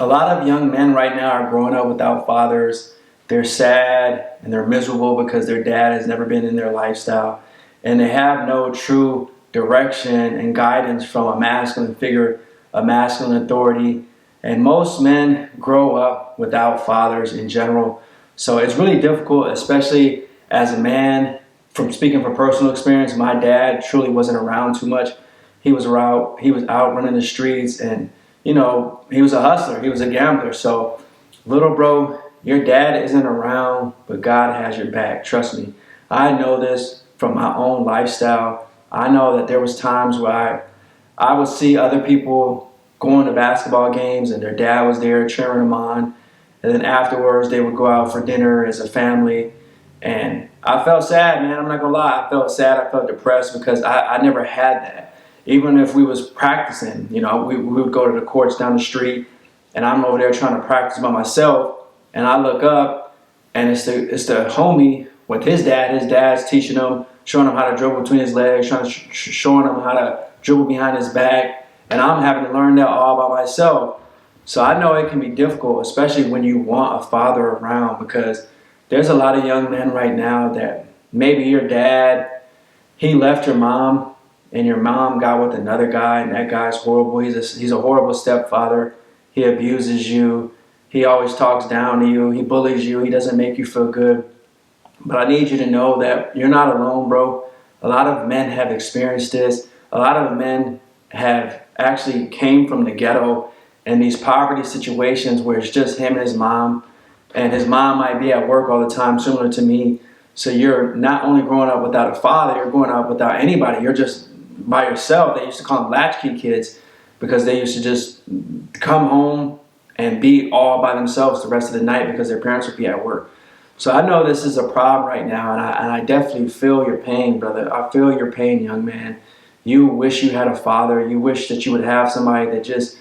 A lot of young men right now are growing up without fathers. They're sad and they're miserable because their dad has never been in their lifestyle. And they have no true direction and guidance from a masculine figure, a masculine authority. And most men grow up without fathers in general. So it's really difficult, especially as a man. From speaking from personal experience, my dad truly wasn't around too much. He was out running the streets, and he was a hustler. He was a gambler. So, little bro, your dad isn't around, but God has your back. Trust me. I know this from my own lifestyle. I know that there was times where I would see other people going to basketball games and their dad was there cheering them on. And then afterwards, they would go out for dinner as a family. And I felt sad, man. I'm not gonna lie. I felt sad. I felt depressed because I never had that. Even if we was practicing, we would go to the courts down the street, and I'm over there trying to practice by myself. And I look up, and it's the homie with his dad. His dad's teaching him, showing him how to dribble between his legs, showing him how to dribble behind his back. And I'm having to learn that all by myself. So I know it can be difficult, especially when you want a father around, because there's a lot of young men right now that maybe your dad, he left your mom and your mom got with another guy and that guy's horrible. He's a horrible stepfather. He abuses you. He always talks down to you. He bullies you. He doesn't make you feel good. But I need you to know that you're not alone, bro. A lot of men have experienced this. A lot of men have actually came from the ghetto and these poverty situations where it's just him and his mom. And his mom might be at work all the time, similar to me. So you're not only growing up without a father, you're growing up without anybody. You're just by yourself. They used to call them latchkey kids because they used to just come home and be all by themselves the rest of the night because their parents would be at work. So I know this is a problem right now, and I definitely feel your pain, brother. I feel your pain, young man. You wish you had a father. You wish that you would have somebody that just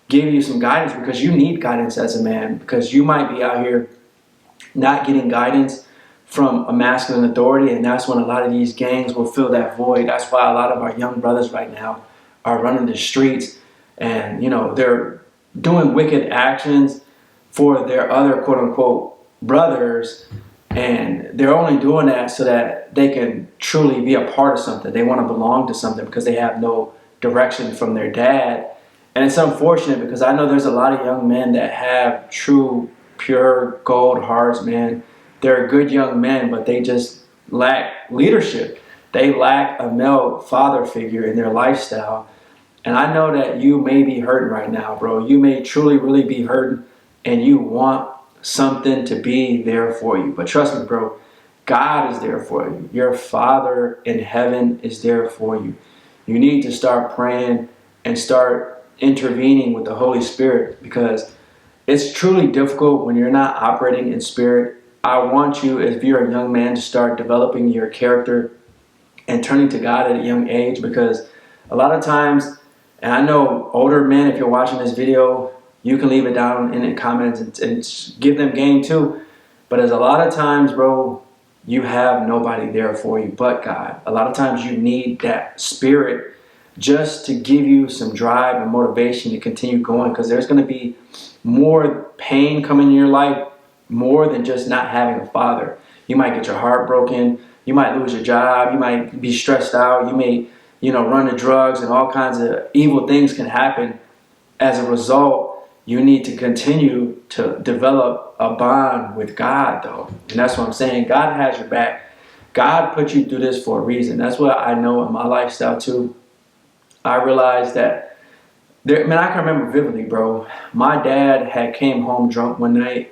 give you some guidance, because you need guidance as a man, because you might be out here not getting guidance from a masculine authority, and that's when a lot of these gangs will fill that void. That's why a lot of our young brothers right now are running the streets, and they're doing wicked actions for their other quote-unquote brothers, and they're only doing that so that they can truly be a part of something. They want to belong to something because they have no direction from their dad. And it's unfortunate because I know there's a lot of young men that have true, pure gold hearts, man. They're good young men, but they just lack leadership. They lack a male father figure in their lifestyle. And I know that you may be hurting right now, bro. You may truly, really be hurting, and you want something to be there for you. But trust me, bro, God is there for you. Your Father in heaven is there for you. You need to start praying and start intervening with the Holy Spirit, because it's truly difficult when you're not operating in spirit. I want you, if you're a young man, to start developing your character and turning to God at a young age, because a lot of times, and I know older men, if you're watching this video, you can leave it down in the comments and give them game too. But as a lot of times, bro, you have nobody there for you but God. A lot of times you need that spirit just to give you some drive and motivation to continue going, because there's going to be more pain coming in your life, more than just not having a father. You might get your heart broken. You might lose your job. You might be stressed out. You may, run to drugs, and all kinds of evil things can happen. As a result, you need to continue to develop a bond with God, though. And that's what I'm saying. God has your back. God put you through this for a reason. That's what I know in my lifestyle too. I realized that, I can remember vividly, bro. My dad had came home drunk one night,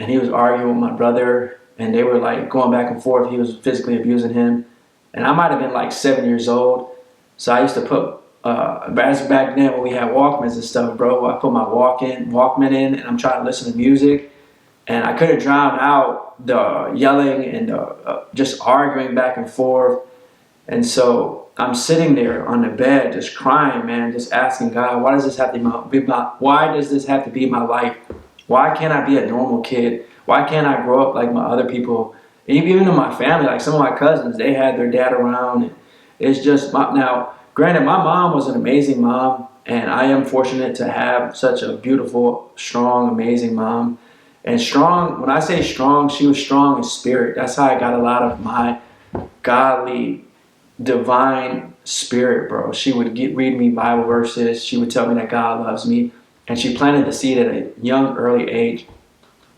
and he was arguing with my brother, and they were like going back and forth. He was physically abusing him, and I might have been like 7 years old. So I used to put, back then when we had Walkmans and stuff, bro, I put my Walkman in, and I'm trying to listen to music, and I couldn't drown out the yelling and just arguing back and forth. And so I'm sitting there on the bed just crying, man, just asking God, why does this have to be my life? Why can't I be a normal kid? Why can't I grow up like my other people? Even in my family, like some of my cousins, they had their dad around. And it's just now, Granted, my mom was an amazing mom, and I am fortunate to have such a beautiful, strong, amazing mom. And strong, when I say strong, she was strong in spirit. That's how I got a lot of my godly, divine spirit, bro. She would read me Bible verses. She would tell me that God loves me. And she planted the seed at a young, early age.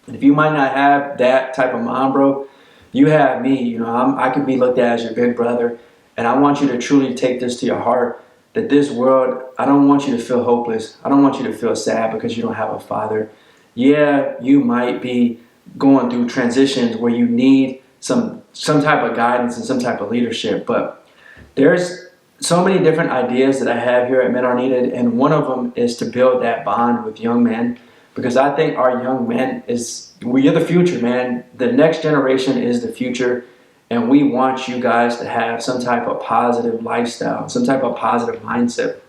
And if you might not have that type of mom, bro, you have me. You know, I could be looked at as your big brother. And I want you to truly take this to your heart, that this world, I don't want you to feel hopeless. I don't want you to feel sad because you don't have a father. Yeah, you might be going through transitions where you need some type of guidance and some type of leadership. But there's so many different ideas that I have here at Men Are Needed, and one of them is to build that bond with young men, because I think our young men we're the future, man. The next generation is the future, and we want you guys to have some type of positive lifestyle, some type of positive mindset,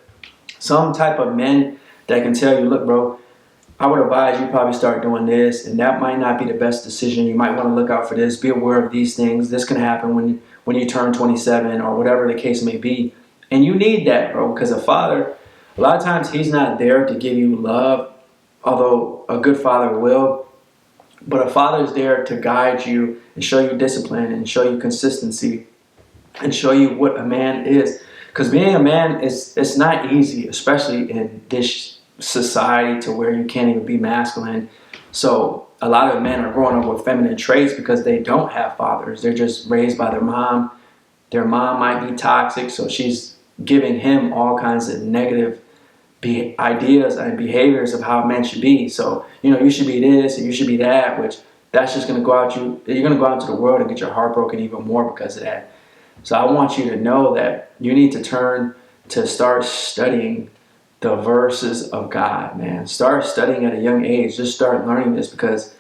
some type of men that can tell you, look, bro, I would advise you probably start doing this, and that might not be the best decision. You might want to look out for this. Be aware of these things. This can happen when you turn 27 or whatever the case may be. And you need that, bro, because a father, a lot of times he's not there to give you love, although a good father will. But a father is there to guide you and show you discipline and show you consistency and show you what a man is. Because being a man, it's not easy, especially in this society to where you can't even be masculine. So a lot of men are growing up with feminine traits because they don't have fathers. They're just raised by their mom. Their mom might be toxic, so she's giving him all kinds of negative ideas and behaviors of how men should be. So, you know, you should be this and you should be that, which that's just going to go out you're going to go out into the world and get your heart broken even more because of that. So I want you to know that you need to turn to start studying the verses of God, man. Start studying at a young age. Just start learning this, because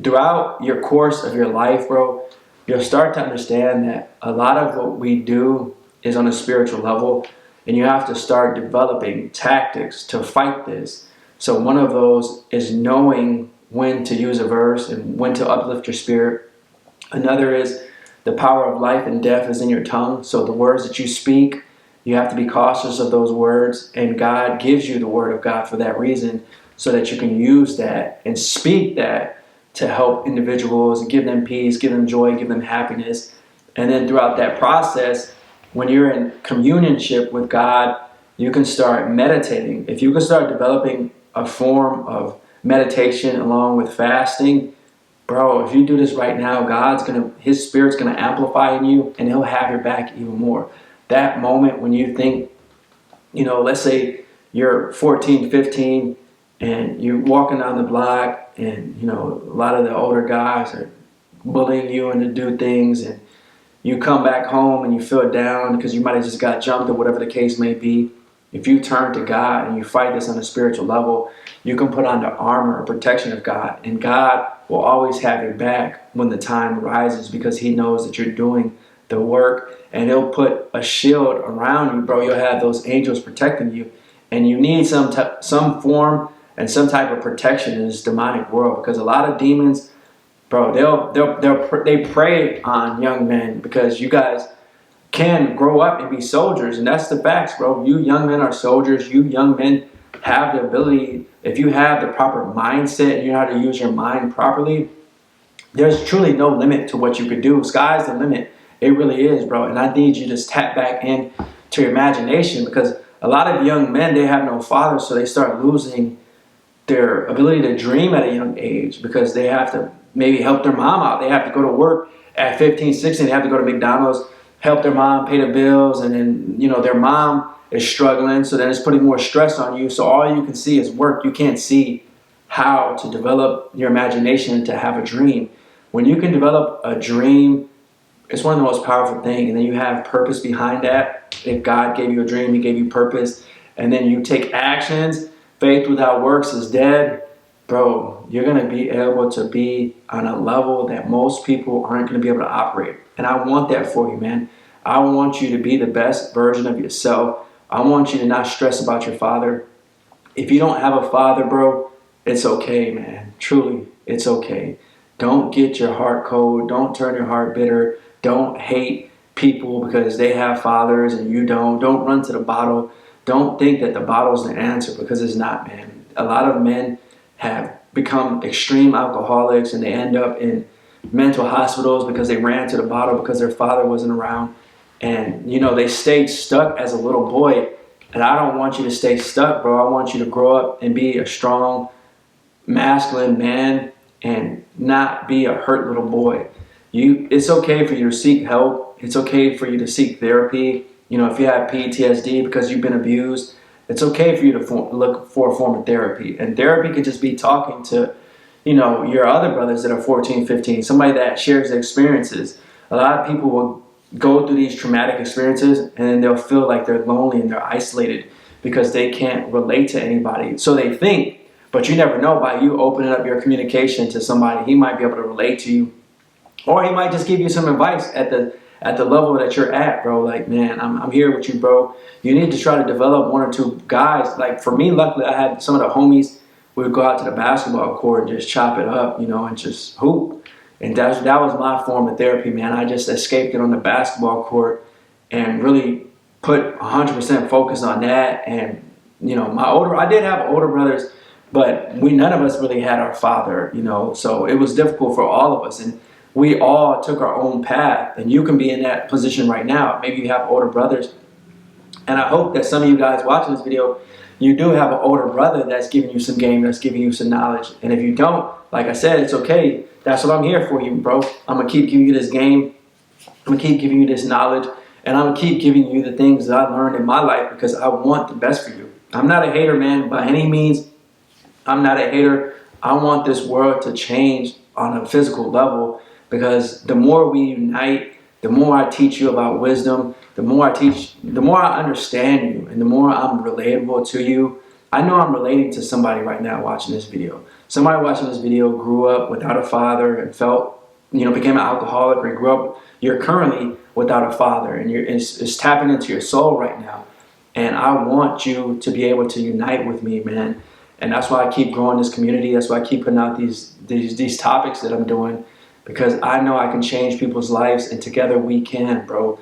throughout your course of your life, bro, you'll start to understand that a lot of what we do is on a spiritual level, and you have to start developing tactics to fight this. So one of those is knowing when to use a verse and when to uplift your spirit. Another is the power of life and death is in your tongue. So the words that you speak, you have to be cautious of those words, and God gives you the word of God for that reason, so that you can use that and speak that to help individuals and give them peace, give them joy, give them happiness. And then throughout that process, when you're in communionship with God, you can start meditating. If you can start developing a form of meditation along with fasting, bro, if you do this right now, His Spirit's gonna amplify in you, and He'll have your back even more. That moment when you think, you know, let's say you're 14, 15, and you're walking down the block, and, you know, a lot of the older guys are bullying you and to do things, and you come back home and you feel down because you might have just got jumped or whatever the case may be. If you turn to God and you fight this on a spiritual level, you can put on the armor or protection of God, and God will always have your back when the time rises, because He knows that you're doing the work, and He'll put a shield around you, bro. You'll have those angels protecting you, and you need some form and some type of protection in this demonic world, because a lot of demons, bro, they prey on young men, because you guys can grow up and be soldiers, and that's the facts, bro. You young men are soldiers. You young men have the ability, if you have the proper mindset and you know how to use your mind properly, there's truly no limit to what you could do. Sky's the limit. It really is, bro. And I need you to tap back in to your imagination, because a lot of young men, they have no father, so they start losing their ability to dream at a young age, because they have to maybe help their mom out. They have to go to work at 15, 16. They have to go to McDonald's, help their mom pay the bills, and then, you know, their mom is struggling, so then it's putting more stress on you. So all you can see is work. You can't see how to develop your imagination to have a dream. When you can develop a dream, it's one of the most powerful things. And then you have purpose behind that. If God gave you a dream, He gave you purpose, and then you take actions. Faith without works is dead. Bro, you're going to be able to be on a level that most people aren't going to be able to operate. And I want that for you, man. I want you to be the best version of yourself. I want you to not stress about your father. If you don't have a father, bro, it's okay, man. Truly, it's okay. Don't get your heart cold. Don't turn your heart bitter. Don't hate people because they have fathers and you don't. Don't run to the bottle. Don't think that the bottle is the answer, because it's not, man. A lot of men have become extreme alcoholics and they end up in mental hospitals because they ran to the bottle because their father wasn't around. And, you know, they stayed stuck as a little boy. And I don't want you to stay stuck, bro. I want you to grow up and be a strong, masculine man and not be a hurt little boy. It's okay for you to seek help. It's okay for you to seek therapy. You know, if you have PTSD because you've been abused, it's okay for you to look for a form of therapy. And therapy could just be talking to, you know, your other brothers that are 14, 15, somebody that shares their experiences. A lot of people will go through these traumatic experiences and then they'll feel like they're lonely and they're isolated because they can't relate to anybody. So they think, but you never know, by you opening up your communication to somebody, he might be able to relate to you. Or he might just give you some advice at the level that you're at, bro. Like, man, I'm here with you, bro. You need to try to develop one or two guys. Like, for me, luckily, I had some of the homies. We would go out to the basketball court and just chop it up, you know, and just hoop. And that was my form of therapy, man. I just escaped it on the basketball court and really put 100% focus on that. And, you know, I did have older brothers, but none of us really had our father, you know. So it was difficult for all of us. And we all took our own path, and you can be in that position right now. Maybe you have older brothers, and I hope that some of you guys watching this video, you do have an older brother that's giving you some game, that's giving you some knowledge. And if you don't, like I said, it's okay. That's what I'm here for you, bro. I'm going to keep giving you this game. I'm going to keep giving you this knowledge, and I'm going to keep giving you the things that I learned in my life because I want the best for you. I'm not a hater, man, by any means. I'm not a hater. I want this world to change on a physical level, because the more we unite, the more I teach you about wisdom, the more I understand you, and the more I'm relatable to you. I know I'm relating to somebody right now watching this video. Somebody watching this video grew up without a father and became an alcoholic, or grew up, you're currently without a father, and it's tapping into your soul right now. And I want you to be able to unite with me, man. And that's why I keep growing this community. That's why I keep putting out these topics that I'm doing, because I know I can change people's lives, and together we can, bro.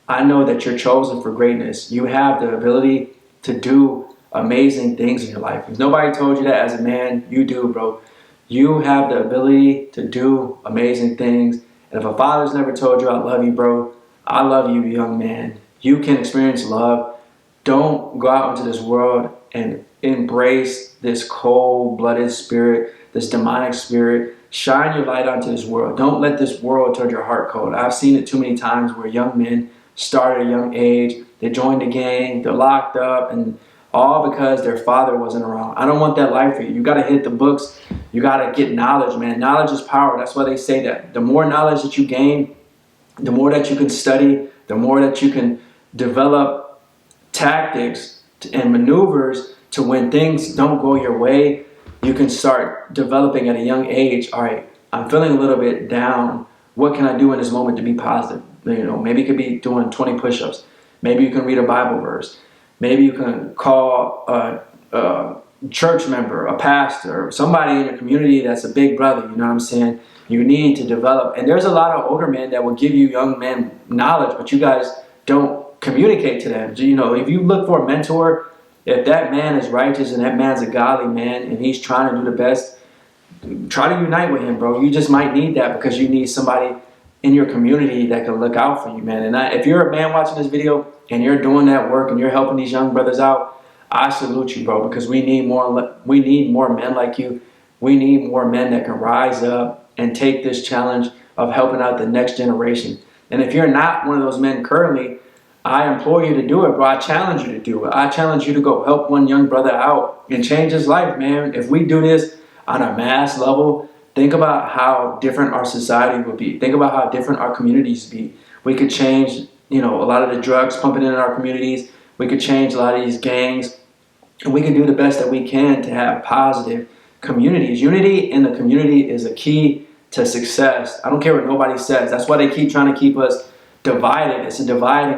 I know that you're chosen for greatness. You have the ability to do amazing things in your life. If nobody told you that as a man, you do, bro. You have the ability to do amazing things. And if a father's never told you I love you, bro, I love you, young man. You can experience love. Don't go out into this world and embrace this cold-blooded spirit, this demonic spirit. Shine your light onto this world. Don't let this world turn your heart cold. I've seen it too many times where young men start at a young age, they joined a gang, they're locked up, and all because their father wasn't around. I don't want that life for you. You got to hit the books. You got to get knowledge, man. Knowledge is power. That's why they say that. The more knowledge that you gain, the more that you can study, the more that you can develop tactics and maneuvers to when things don't go your way, you can start developing at a young age. All right, I'm feeling a little bit down. What can I do in this moment to be positive? You know, maybe it could be doing 20 push-ups. Maybe you can read a Bible verse. Maybe you can call a church member, a pastor, somebody in your community that's a big brother. You know what I'm saying? You need to develop. And there's a lot of older men that will give you young men knowledge, but you guys don't communicate to them. You know, if you look for a mentor, if that man is righteous and that man's a godly man and he's trying to do the best, try to unite with him, bro. You just might need that because you need somebody in your community that can look out for you, man. And if you're a man watching this video and you're doing that work and you're helping these young brothers out, I salute you, bro, because we need more men like you. We need more men that can rise up and take this challenge of helping out the next generation. And if you're not one of those men currently, I implore you to do it, bro. I challenge you to do it. I challenge you to go help one young brother out and change his life, man. If we do this on a mass level, think about how different our society would be. Think about how different our communities would be. We could change, you know, a lot of the drugs pumping in our communities. We could change a lot of these gangs. And we can do the best that we can to have positive communities. Unity in the community is a key to success. I don't care what nobody says. That's why they keep trying to keep us divided. It's a divide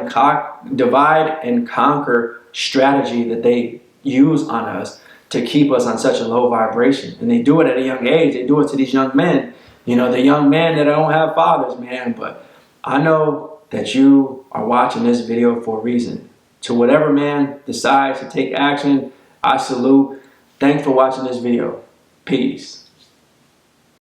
and conquer strategy that they use on us to keep us on such a low vibration. And they do it at a young age. They do it to these young men. You know, the young men that don't have fathers, man. But I know that you are watching this video for a reason. To whatever man decides to take action, I salute. Thanks for watching this video. Peace.